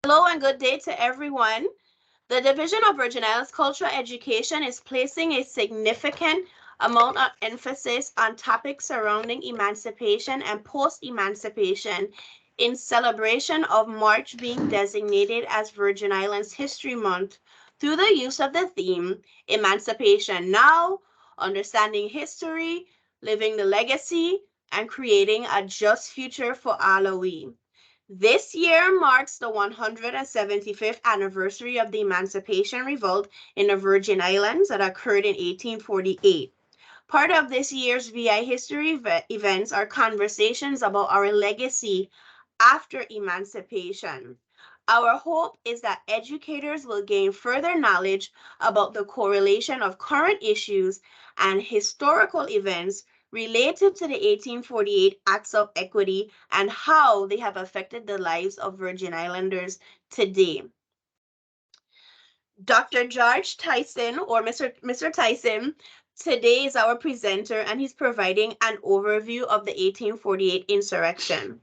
Hello and good day to everyone. The Division of Virgin Islands Cultural Education is placing a significant amount of emphasis on topics surrounding emancipation and post-emancipation in celebration of March being designated as Virgin Islands History Month through the use of the theme Emancipation Now, Understanding History, Living the Legacy, and Creating a Just Future for Alawi. This year marks the 175th anniversary of the Emancipation Revolt in the Virgin Islands that occurred in 1848. Part of this year's VI history events are conversations about our legacy after emancipation. Our hope is that educators will gain further knowledge about the correlation of current issues and historical events related to the 1848 Acts of Equity and how they have affected the lives of Virgin Islanders today. Dr. George Tyson, or Mr. Tyson, today is our presenter, and he's providing an overview of the 1848 insurrection.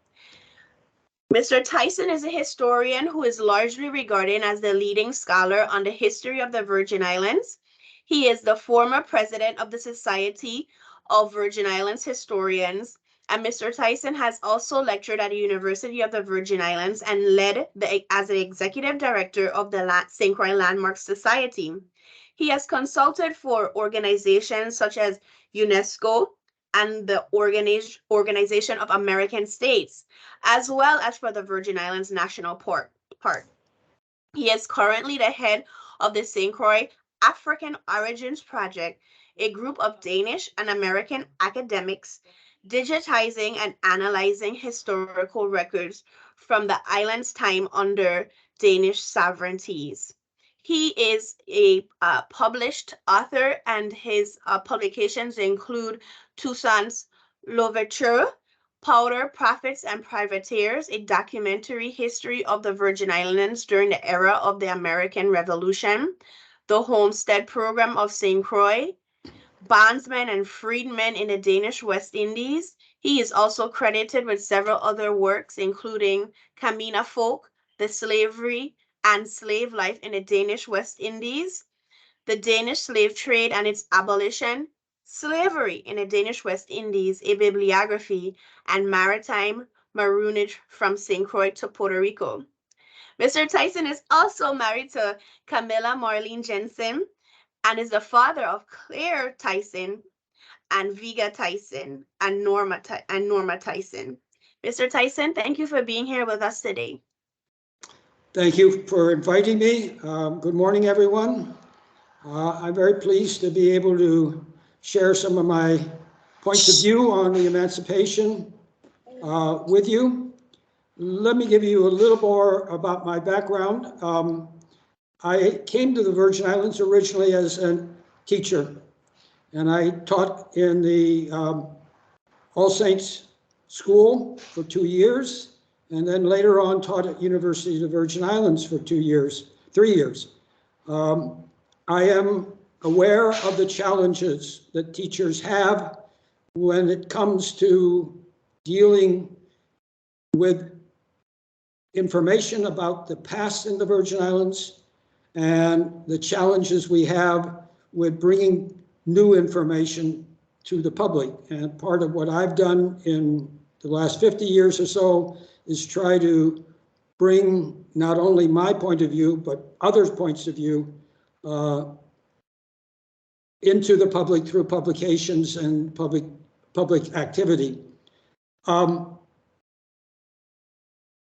Mr. Tyson is a historian who is largely regarded as the leading scholar on the history of the Virgin Islands. He is the former president of the Society of Virgin Islands Historians, and Mr. Tyson has also lectured at the University of the Virgin Islands and led as the executive director of the St. Croix Landmark Society. He has consulted for organizations such as UNESCO and the Organization of American States, as well as for the Virgin Islands National Park. He is currently the head of the St. Croix African Origins Project, a group of Danish and American academics digitizing and analyzing historical records from the island's time under Danish sovereignties. He is a published author, and his publications include Toussaint's Louverture, Powder, Profits, and Privateers, a documentary history of the Virgin Islands during the era of the American Revolution, the Homestead Program of St. Croix, Bondsmen and Freedmen in the Danish West Indies. He is also credited with several other works, including Camina Folk, The Slavery and Slave Life in the Danish West Indies, The Danish Slave Trade and its Abolition, Slavery in the Danish West Indies, a Bibliography, and Maritime Maroonage from St. Croix to Puerto Rico. Mr. Tyson is also married to Camilla Marlene Jensen and is the father of Claire Tyson and Vega Tyson and Norma Tyson. Mr. Tyson, thank you for being here with us today. Thank you for inviting me. Good morning, everyone. I'm very pleased to be able to share some of my points of view on the emancipation with you. Let me give you a little more about my background. I came to the Virgin Islands originally as a teacher, and I taught in the All Saints School for 2 years, and then later on taught at University of the Virgin Islands for 3 years. I am aware of the challenges that teachers have when it comes to dealing with information about the past in the Virgin Islands and the challenges we have with bringing new information to the public. And part of what I've done in the last 50 years or so is try to bring not only my point of view, but others' points of view into the public through publications and public activity.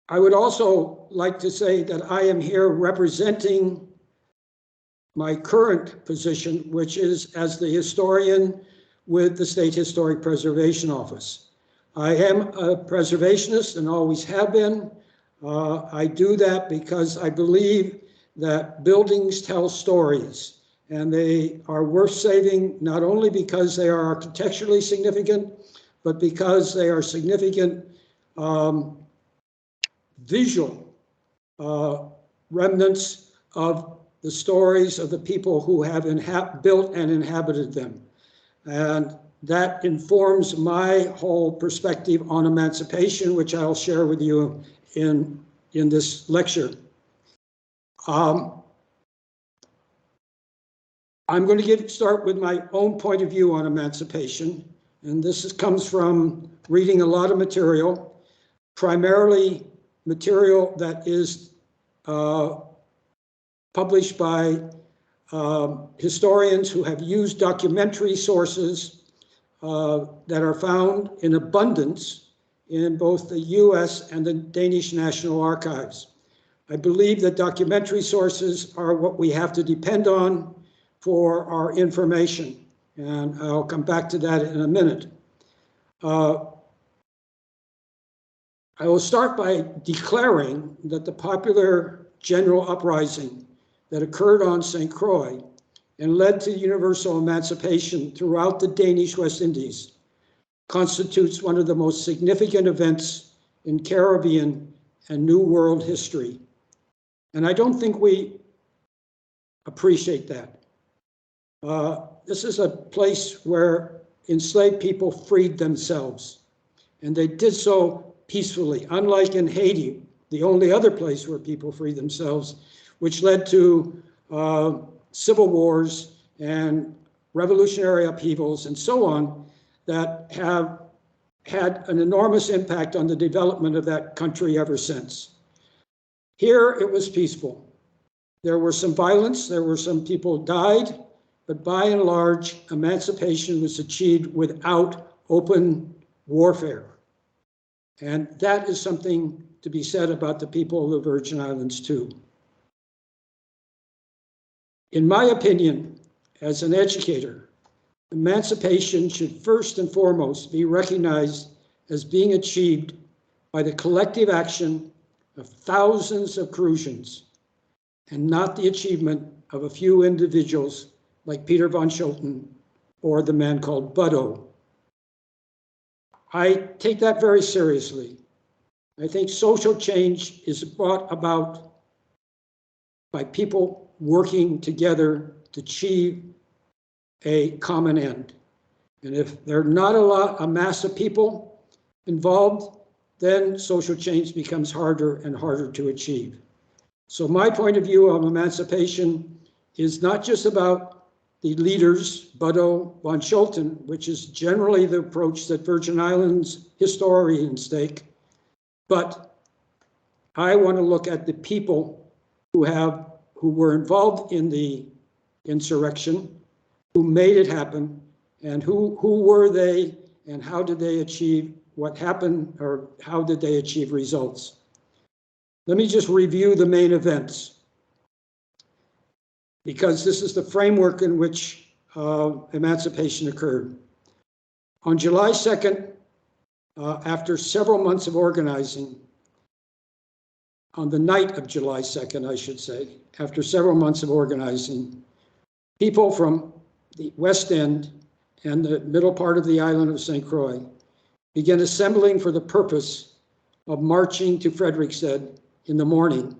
I would also like to say that I am here representing my current position, which is as the historian with the State Historic Preservation Office. I am a preservationist and always have been. I do that because I believe that buildings tell stories, and they are worth saving not only because they are architecturally significant, but because they are significant visual remnants of the stories of the people who have built and inhabited them. And that informs my whole perspective on emancipation, which I'll share with you in this lecture. I'm going to start with my own point of view on emancipation, and comes from reading a lot of material, primarily material that is published by historians who have used documentary sources that are found in abundance in both the US and the Danish National Archives. I believe that documentary sources are what we have to depend on for our information, and I'll come back to that in a minute. I will start by declaring that the popular general uprising that occurred on St. Croix and led to universal emancipation throughout the Danish West Indies constitutes one of the most significant events in Caribbean and New World history. And I don't think we appreciate that. This is a place where enslaved people freed themselves, and they did so peacefully, unlike in Haiti, the only other place where people free themselves, which led to civil wars and revolutionary upheavals and so on that have had an enormous impact on the development of that country ever since. Here it was peaceful. There was some violence, there were some people died, but by and large, emancipation was achieved without open warfare. And that is something to be said about the people of the Virgin Islands too. In my opinion, as an educator, emancipation should first and foremost be recognized as being achieved by the collective action of thousands of Crucians, and not the achievement of a few individuals like Peter von Scholten or the man called Butto. I take that very seriously. I think social change is brought about by people working together to achieve a common end. And if there are not a mass of people involved, then social change becomes harder and harder to achieve. So my point of view of emancipation is not just about the leaders, Butto, von Scholten, which is generally the approach that Virgin Islands historians take, but I want to look at the people who were involved in the insurrection, who made it happen, and who were they, and how did they achieve what happened, or how did they achieve results. Let me just review the main events, because this is the framework in which emancipation occurred. On July 2nd, after several months of organizing, on the night of July 2nd, I should say, after several months of organizing, people from the West End and the middle part of the island of St. Croix began assembling for the purpose of marching to Frederiksted in the morning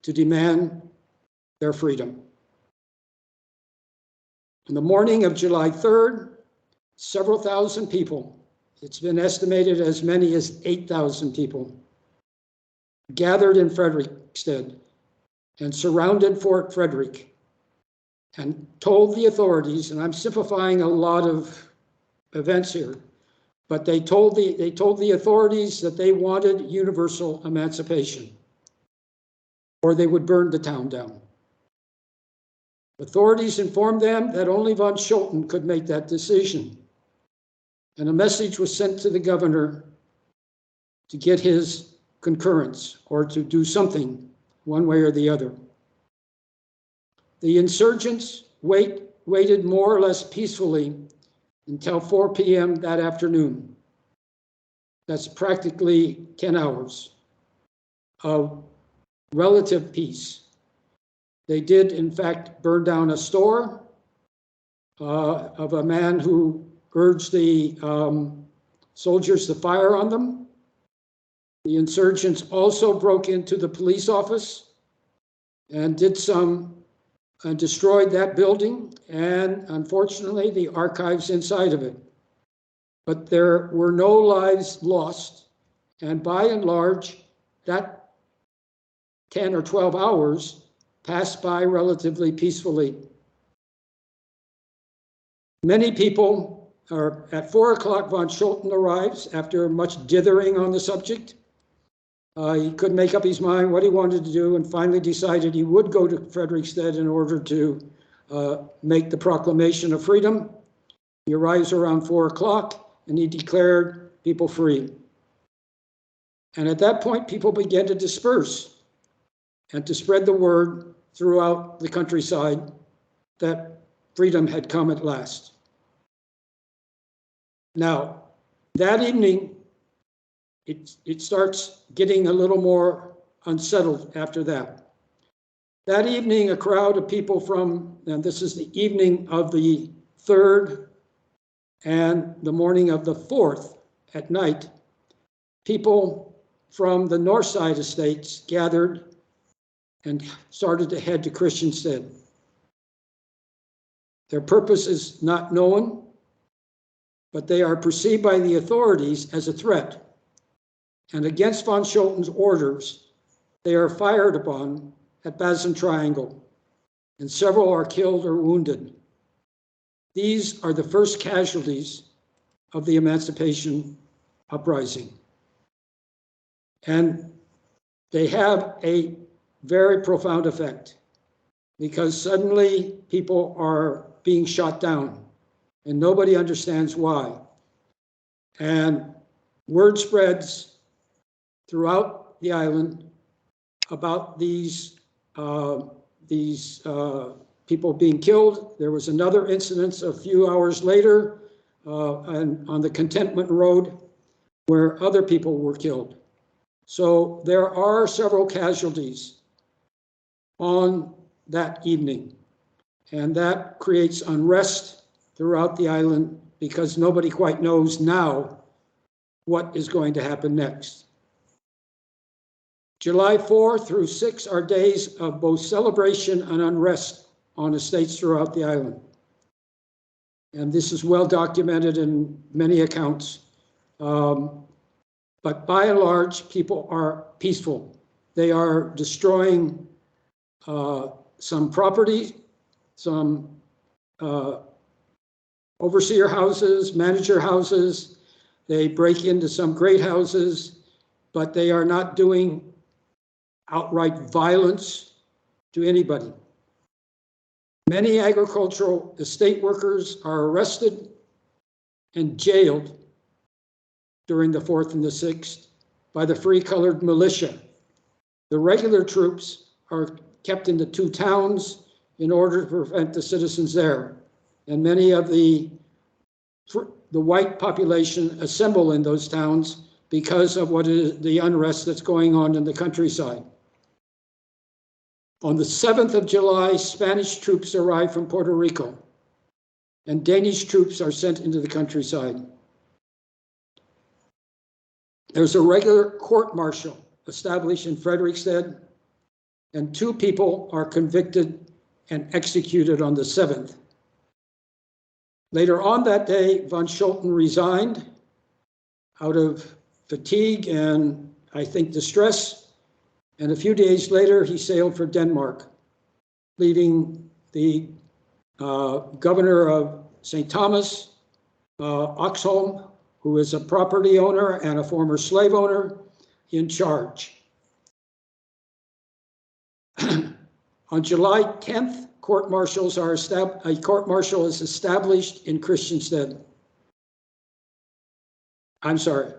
to demand their freedom. In the morning of July 3rd, several thousand people, it's been estimated as many as 8,000 people, gathered in Frederiksted and surrounded Fort Frederick and told the authorities, and I'm simplifying a lot of events here, but they told the authorities that they wanted universal emancipation, or they would burn the town down. Authorities informed them that only von Scholten could make that decision, and a message was sent to the governor to get his concurrence or to do something one way or the other. The insurgents waited more or less peacefully until 4 p.m. that afternoon. That's practically 10 hours of relative peace. They did, in fact, burn down a store of a man who urged the soldiers to fire on them. The insurgents also broke into the police office and destroyed that building, and unfortunately the archives inside of it. But there were no lives lost, and by and large, that 10 or 12 hours passed by relatively peacefully. Many people are at 4 o'clock. Von Scholten arrives after much dithering on the subject. He couldn't make up his mind what he wanted to do, and finally decided he would go to Frederiksted in order to make the proclamation of freedom. He arrives around 4 o'clock and he declared people free. And at that point, people began to disperse and to spread the word throughout the countryside that freedom had come at last. Now, that evening, it starts getting a little more unsettled after that. That evening, a crowd of people from, and this is the evening of the 3rd and the morning of the 4th at night, people from the north side estates gathered and started to head to Christiansted. Their purpose is not known, but they are perceived by the authorities as a threat. And against von Scholten's orders, they are fired upon at Basin Triangle, and several are killed or wounded. These are the first casualties of the Emancipation uprising. And they have a very profound effect, because suddenly people are being shot down and nobody understands why. And word spreads throughout the island about these people being killed. There was another incident a few hours later on the Contentment Road where other people were killed. So there are several casualties on that evening, and that creates unrest throughout the island because nobody quite knows now what is going to happen next. July 4 through 6 are days of both celebration and unrest on estates throughout the island. And this is well documented in many accounts. But by and large, people are peaceful. They are destroying some property, some overseer houses, manager houses. They break into some great houses, but they are not doing outright violence to anybody. Many agricultural estate workers are arrested and jailed during the 4th and the 6th by the Free Colored Militia. The regular troops are kept in the 2 towns in order to prevent the citizens there. And many of the white population assemble in those towns because of what is the unrest that's going on in the countryside. On the 7th of July, Spanish troops arrive from Puerto Rico, and Danish troops are sent into the countryside. There's a regular court-martial established in Frederiksted, and 2 people are convicted and executed on the 7th. Later on that day, von Scholten resigned out of fatigue and, I think, distress. And a few days later, he sailed for Denmark, leaving the governor of St. Thomas, Oxholm, who is a property owner and a former slave owner, in charge. On July 10th, a court-martial is established in Christiansted. I'm sorry,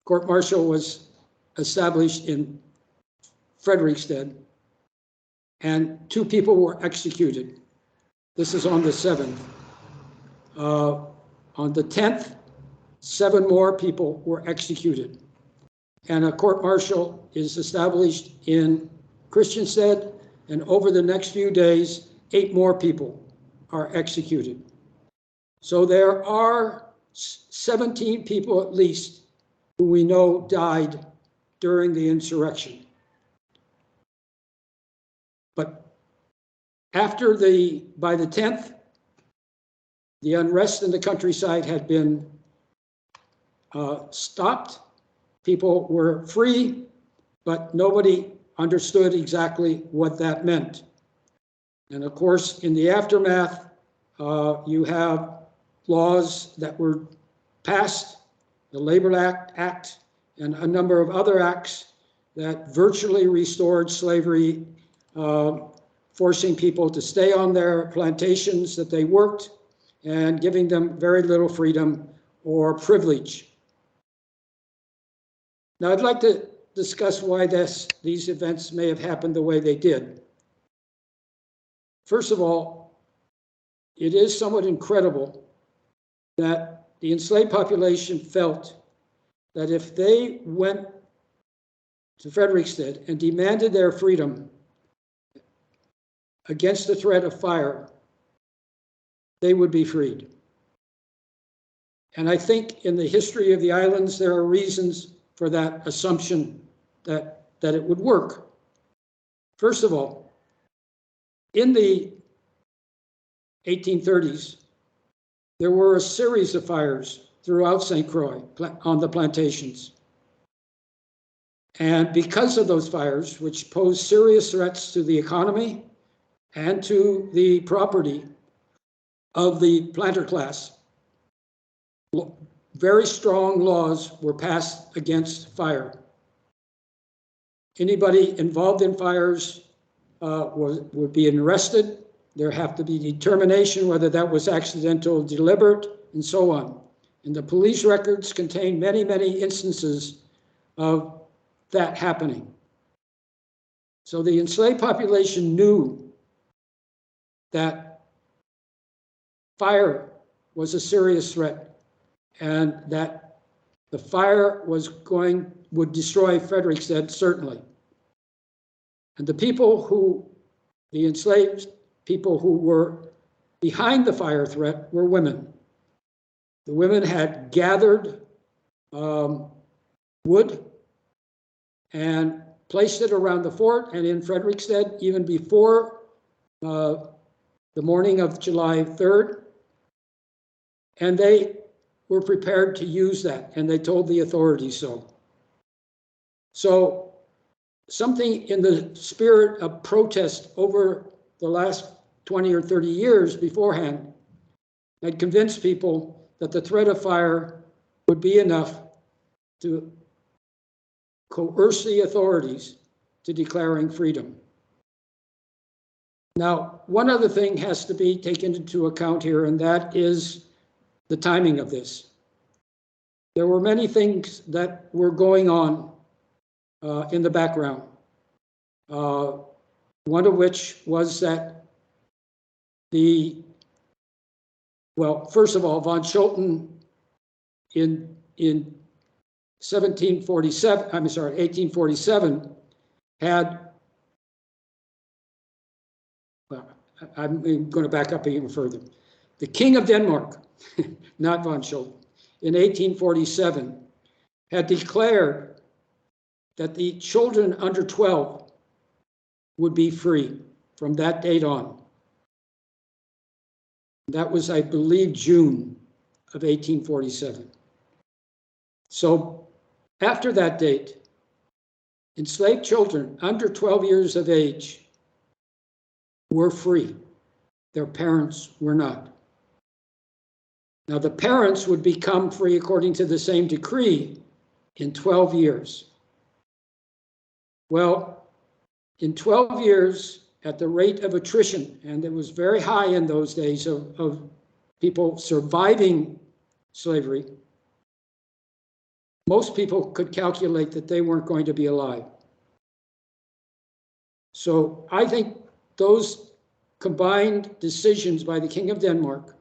court-martial was established in Frederiksted, and 2 people were executed. This is on the 7th. On the 10th, 7 more people were executed. And a court-martial is established in Christiansted, and over the next few days, 8 more people are executed. So there are 17 people at least who we know died during the insurrection. But by the 10th, the unrest in the countryside had been stopped. People were free, but nobody understood exactly what that meant. And of course, in the aftermath, you have laws that were passed, the Labor Act, and a number of other acts that virtually restored slavery, forcing people to stay on their plantations that they worked and giving them very little freedom or privilege. Now, I'd like to discuss why these events may have happened the way they did. First of all, it is somewhat incredible that the enslaved population felt that if they went to Frederiksted and demanded their freedom against the threat of fire, they would be freed. And I think in the history of the islands, there are reasons for that assumption that it would work. First of all, in the 1830s, there were a series of fires throughout St. Croix on the plantations. And because of those fires, which posed serious threats to the economy and to the property of the planter class, very strong laws were passed against fire. Anybody involved in fires would be arrested. There have to be determination whether that was accidental, deliberate, and so on. And the police records contain many, many instances of that happening. So the enslaved population knew that fire was a serious threat and that the fire would destroy Frederiksted, certainly. And the enslaved people who were behind the fire threat were women. The women had gathered wood and placed it around the fort and in Frederiksted even before the morning of July 3rd. And they were prepared to use that, and they told the authorities so. So something in the spirit of protest over the last 20 or 30 years beforehand had convinced people that the threat of fire would be enough to coerce the authorities to declaring freedom. Now, one other thing has to be taken into account here, and that is the timing of this. There were many things that were going on in the background. One of which was that first of all, von Schulten in 1847 had, I'm going to back up even further. The King of Denmark, not von Schulten, in 1847 had declared that the children under 12 would be free from that date on. That was, I believe, June of 1847. So after that date, enslaved children under 12 years of age were free. Their parents were not. Now, the parents would become free according to the same decree in 12 years. Well, in 12 years, at the rate of attrition, and it was very high in those days of people surviving slavery, most people could calculate that they weren't going to be alive. So I think those combined decisions by the King of Denmark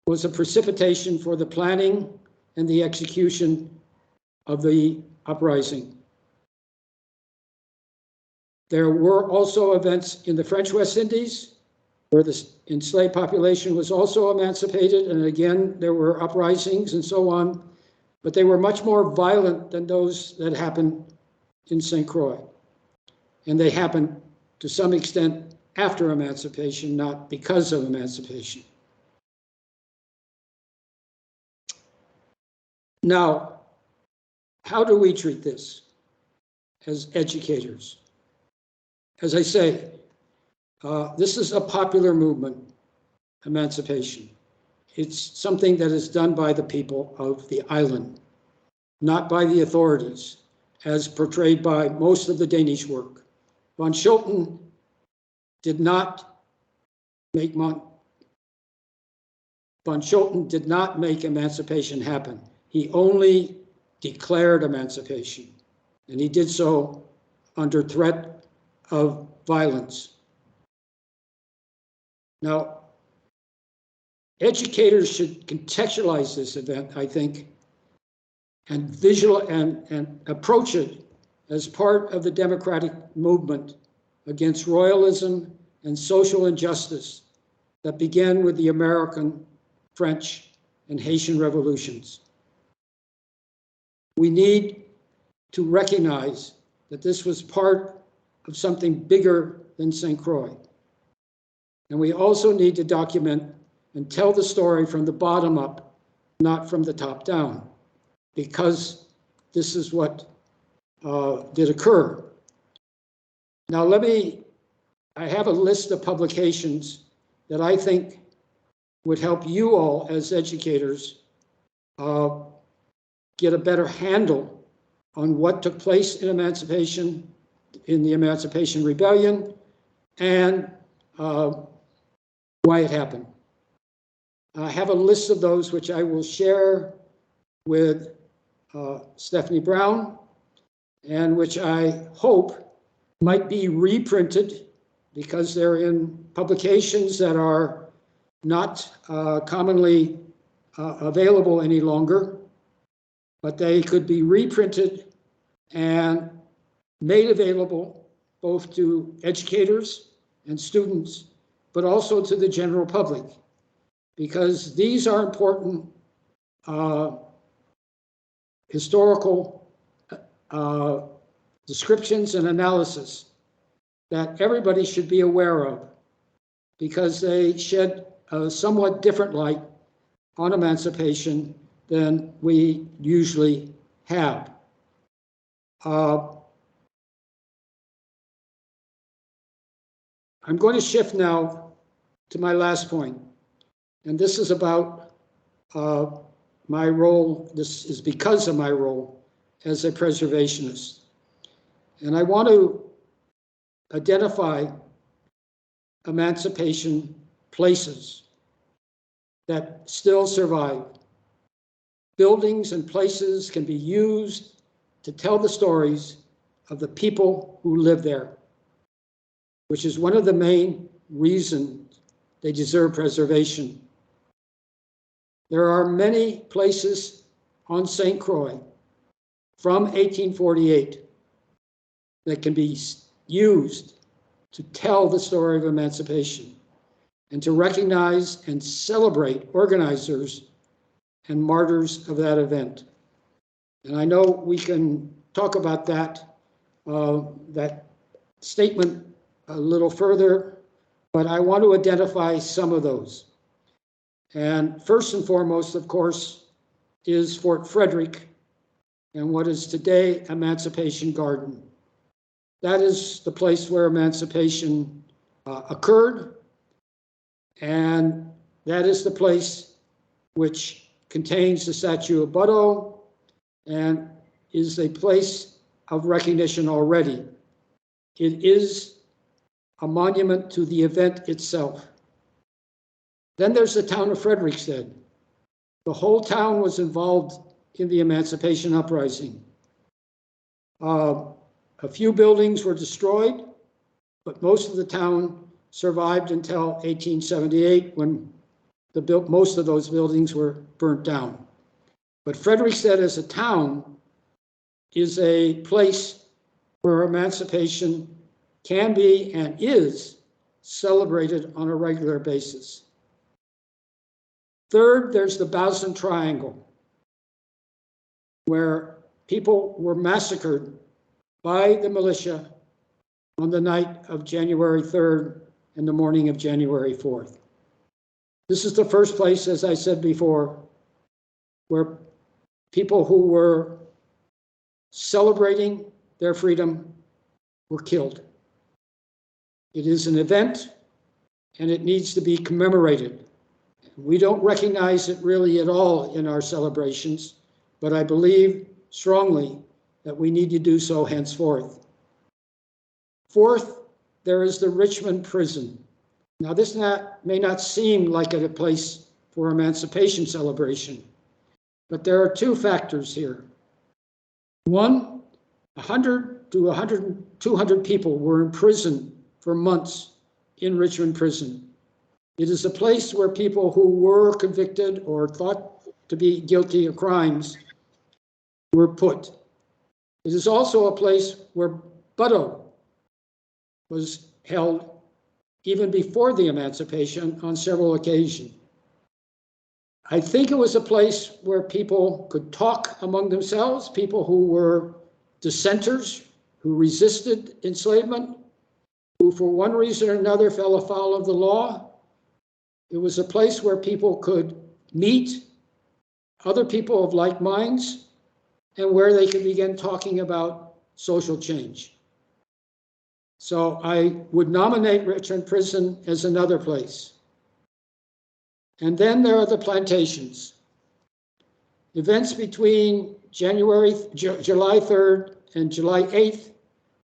was a precipitation for the planning and the execution of the uprising. There were also events in the French West Indies where the enslaved population was also emancipated, and again, there were uprisings and so on, but they were much more violent than those that happened in St. Croix. And they happened to some extent after emancipation, not because of emancipation. Now, how do we treat this? as educators. As I say, this is a popular movement, emancipation. It's something that is done by the people of the island, not by the authorities, as portrayed by most of the Danish work. Von Schulten did not make emancipation happen. He only declared emancipation, and he did so under threat of violence. Now, educators should contextualize this event, I think, and approach it as part of the democratic movement against royalism and social injustice that began with the American, French, and Haitian revolutions. We need to recognize that this was part of something bigger than St. Croix. And we also need to document and tell the story from the bottom up, not from the top down, because this is what did occur. Now I have a list of publications that I think would help you all as educators get a better handle on what took place in the Emancipation Rebellion, and why it happened. I have a list of those which I will share with Stephanie Brown, and which I hope might be reprinted because they're in publications that are not commonly available any longer, but they could be reprinted and made available both to educators and students, but also to the general public, because these are important historical descriptions and analysis that everybody should be aware of, because they shed a somewhat different light on emancipation than we usually have. I'm going to shift now to my last point, and this is about my role. This is because of my role as a preservationist. And I want to identify emancipation places that still survive. Buildings and places can be used to tell the stories of the people who live there, which is one of the main reasons they deserve preservation. There are many places on St. Croix from 1848 that can be used to tell the story of emancipation and to recognize and celebrate organizers and martyrs of that event. And I know we can talk about that statement a little further, but I want to identify some of those. And first and foremost, of course, is Fort Frederick and what is today Emancipation Garden. That is the place where emancipation occurred, and that is the place which contains the statue of Butto and is a place of recognition already. It is a monument to the event itself. Then there's the town of Frederiksted. The whole town was involved in the Emancipation Uprising. A few buildings were destroyed, but most of the town survived until 1878, when most of those buildings were burnt down. But Frederiksted as a town is a place where emancipation can be and is celebrated on a regular basis. Third, there's the Bausen Triangle, where people were massacred by the militia on the night of January 3rd and the morning of January 4th. This is the first place, as I said before, where people who were celebrating their freedom were killed. It is an event, and it needs to be commemorated. We don't recognize it really at all in our celebrations, but I believe strongly that we need to do so henceforth. Fourth, there is the Richmond prison. Now, this may not seem like a place for emancipation celebration, but there are two factors here. One, 100 to 200 people were in prison for months in Richmond prison. It is a place where people who were convicted or thought to be guilty of crimes were put. It is also a place where Butto was held even before the emancipation on several occasions. I think it was a place where people could talk among themselves, people who were dissenters, who resisted enslavement, who for one reason or another fell afoul of the law. It was a place where people could meet other people of like minds and where they could begin talking about social change. So I would nominate Richmond Prison as another place. And then there are the plantations. Events between July 3rd and July 8th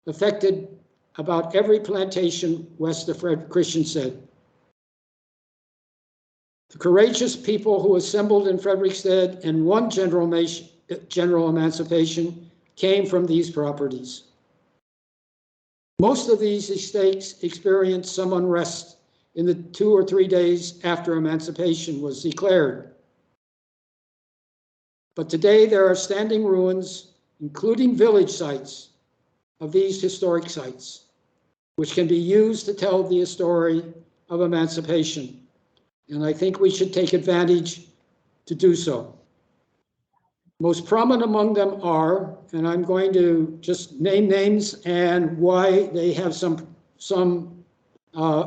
affected about every plantation west of Christiansted. The courageous people who assembled in Frederiksted and won general emancipation came from these properties. Most of these estates experienced some unrest in the 2 or 3 days after emancipation was declared. But today there are standing ruins, including village sites, of these historic sites, which can be used to tell the story of emancipation. And I think we should take advantage to do so. Most prominent among them are, and I'm going to just name names and why they have some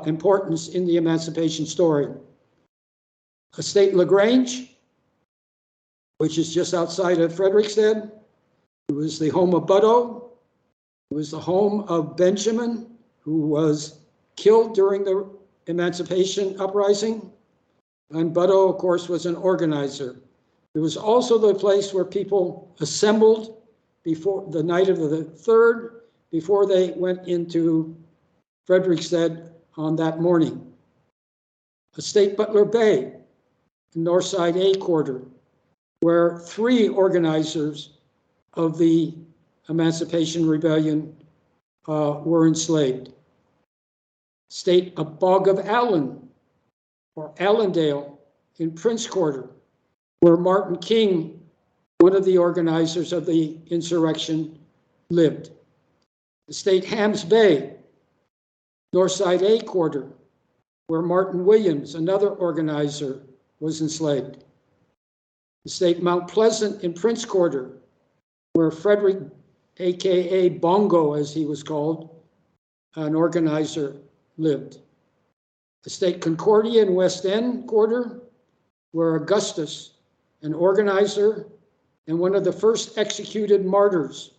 importance in the emancipation story. Estate LaGrange, which is just outside of Frederiksted. It was the home of Butto. It was the home of Benjamin, who was killed during the Emancipation Uprising. And Butto, of course, was an organizer. It was also the place where people assembled before the night of the 3rd, before they went into Frederiksted on that morning. Estate Butler Bay, Northside A quarter, where 3 organizers of the Emancipation Rebellion were enslaved. Estate Bog of Allen, or Allendale in Prince Quarter, where Martin King, one of the organizers of the insurrection, lived. Estate Hams Bay, Northside A quarter, where Martin Williams, another organizer, was enslaved. Estate Mount Pleasant in Prince Quarter, where Frederick, AKA Bongo as he was called, an organizer, lived. Estate Concordia in West End Quarter, where Augustus, an organizer and one of the first executed martyrs,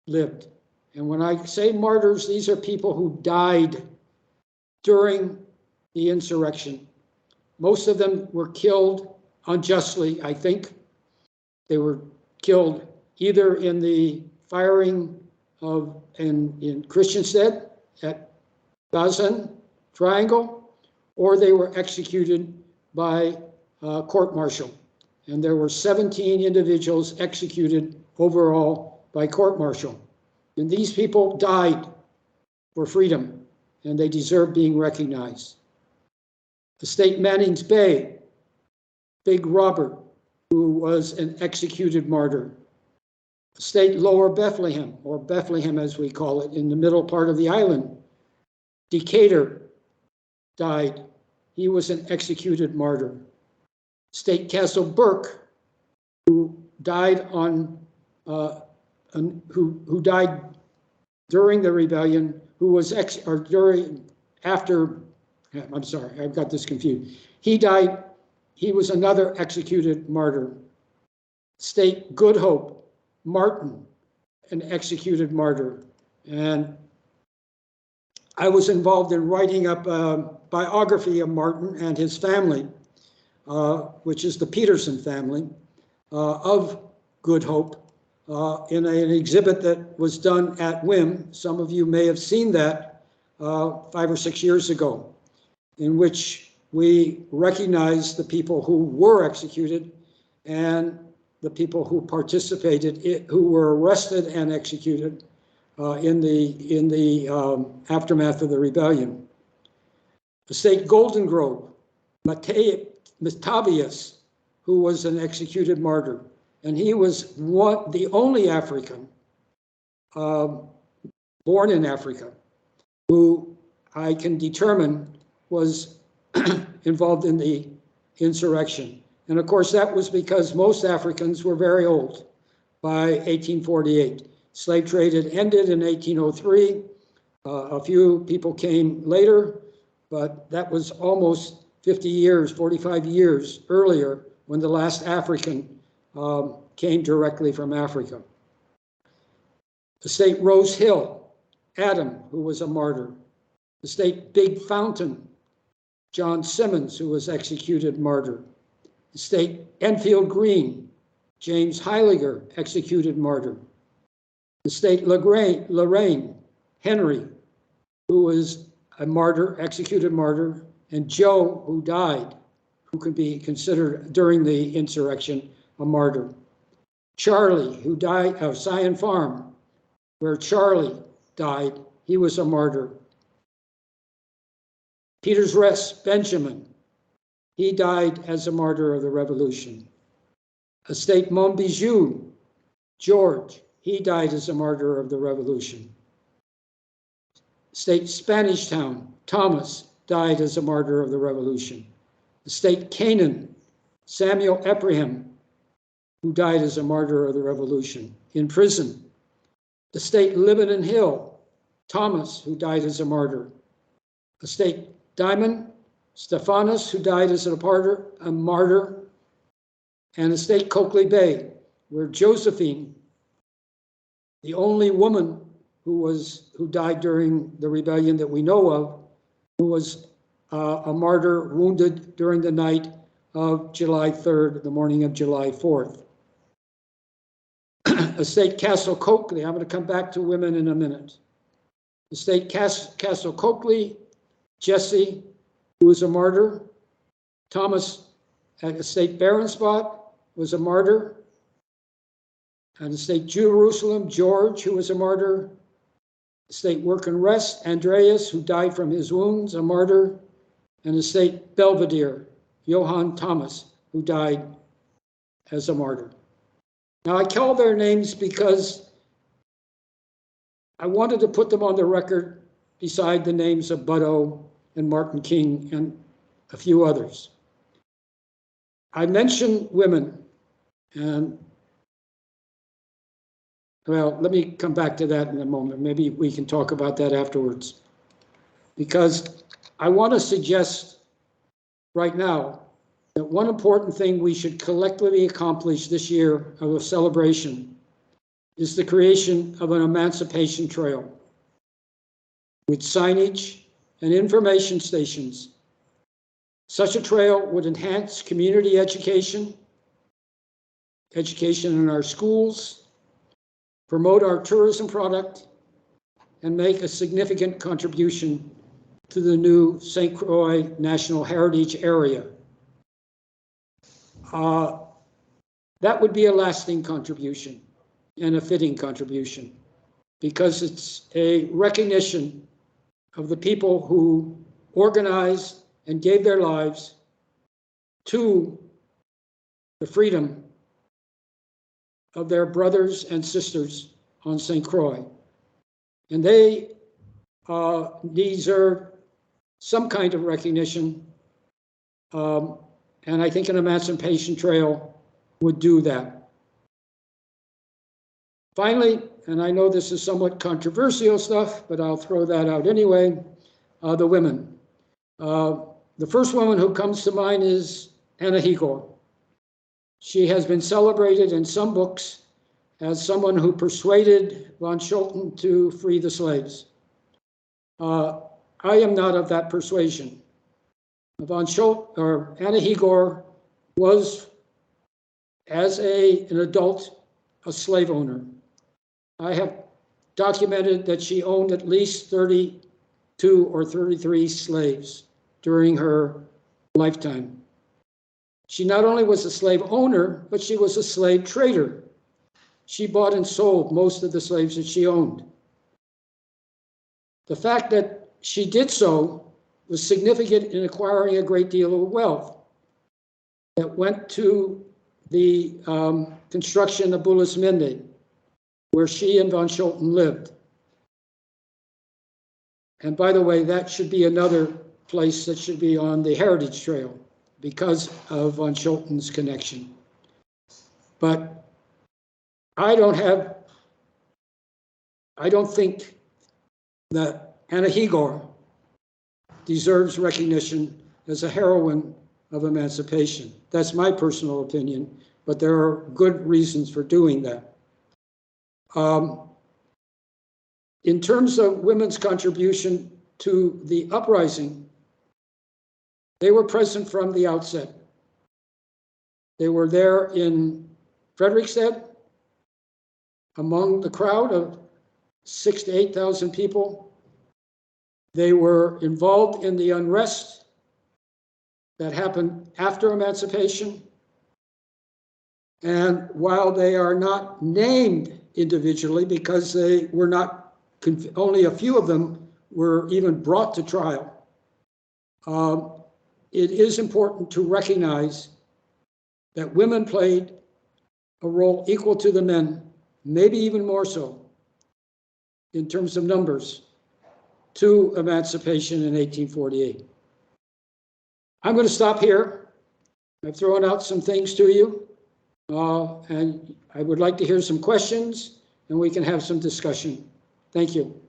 lived. And when I say martyrs, these are people who died during the insurrection. Most of them were killed unjustly, I think. They were killed either in the firing in Christiansted at Bazin Triangle, or they were executed by court-martial. And there were 17 individuals executed overall by court-martial. And these people died for freedom, and they deserve being recognized. Estate Mannings Bay, Big Robert, who was an executed martyr. Estate Lower Bethlehem, or Bethlehem as we call it, in the middle part of the island. Decatur died. He was an executed martyr. Estate Castle Burke, who died who died during the rebellion, I'm sorry, I've got this confused. He died, he was another executed martyr. Estate Good Hope, Martin, an executed martyr. And I was involved in writing up a biography of Martin and his family, which is the Peterson family, of Good Hope, in an exhibit that was done at WIM. Some of you may have seen that 5 or 6 years ago, in which we recognized the people who were executed and the people who participated, who were arrested and executed in the aftermath of the rebellion. The state Golden Grove, Matavius, who was an executed martyr, and he was the only African born in Africa who I can determine was involved in the insurrection. And of course, that was because most Africans were very old by 1848. Slave trade had ended in 1803. A few people came later, but that was almost 50 years, 45 years earlier when the last African came directly from Africa. The state Rose Hill, Adam, who was a martyr. The state Big Fountain, John Simmons, who was executed martyr. The state Enfield Green, James Heiliger, executed martyr. The state Lorraine, Henry, who was a martyr, executed martyr, and Joe, who died, who could be considered during the insurrection a martyr. Charlie, who died of Sion Farm, where Charlie died, he was a martyr. Peter's Rest, Benjamin, he died as a martyr of the revolution. Estate Montbijou, George, he died as a martyr of the revolution. State Spanish Town, Thomas, died as a martyr of the revolution. The state Canaan, Samuel Ephraim, who died as a martyr of the revolution, in prison. The state Lebanon Hill, Thomas, who died as a martyr. The state Diamond, Stephanus, who died as a martyr. And the state Coakley Bay, where Josephine, the only woman who died during the rebellion that we know of, who was a martyr wounded during the night of July 3rd, the morning of July 4th. Estate Castle Coakley, I'm going to come back to women in a minute. Estate Castle Coakley, Jesse, who was a martyr. Thomas at Estate Baronspot was a martyr. And Estate Jerusalem, George, who was a martyr. Estate Work and Rest, Andreas, who died from his wounds, a martyr. And Estate Belvedere, Johann Thomas, who died as a martyr. Now, I call their names because I wanted to put them on the record beside the names of Butto and Martin King and a few others. I mentioned women, and well, let me come back to that in a moment. Maybe we can talk about that afterwards, because I want to suggest right now that one important thing we should collectively accomplish this year of a celebration is the creation of an Emancipation Trail with signage and information stations. Such a trail would enhance community education in our schools, promote our tourism product, and make a significant contribution to the new St. Croix National Heritage Area. That would be a lasting contribution and a fitting contribution, because it's a recognition of the people who organized and gave their lives to the freedom of their brothers and sisters on St. Croix. And they deserve some kind of recognition. And I think an Emancipation Trail would do that. Finally, and I know this is somewhat controversial stuff, but I'll throw that out anyway, the women. The first woman who comes to mind is Anna Hegor. She has been celebrated in some books as someone who persuaded von Schulten to free the slaves. I am not of that persuasion. Von Schulten, or Anna Hegor, was, as an adult, a slave owner. I have documented that she owned at least 32 or 33 slaves during her lifetime. She not only was a slave owner, but she was a slave trader. She bought and sold most of the slaves that she owned. The fact that she did so was significant in acquiring a great deal of wealth that went to the construction of Bulas Mende, where she and von Schulten lived. And by the way, that should be another place that should be on the Heritage Trail because of von Schulten's connection. But I don't think that Anna Hegor deserves recognition as a heroine of emancipation. That's my personal opinion, but there are good reasons for doing that. In terms of women's contribution to the uprising, they were present from the outset. They were there in Frederiksted, among the crowd of 6,000 to 8,000 people. They were involved in the unrest that happened after emancipation. And while they are not named individually, because they were not, only a few of them were even brought to trial, it is important to recognize that women played a role equal to the men, maybe even more so, in terms of numbers, to emancipation in 1848. I'm going to stop here. I've thrown out some things to you, and I would like to hear some questions, and we can have some discussion. Thank you.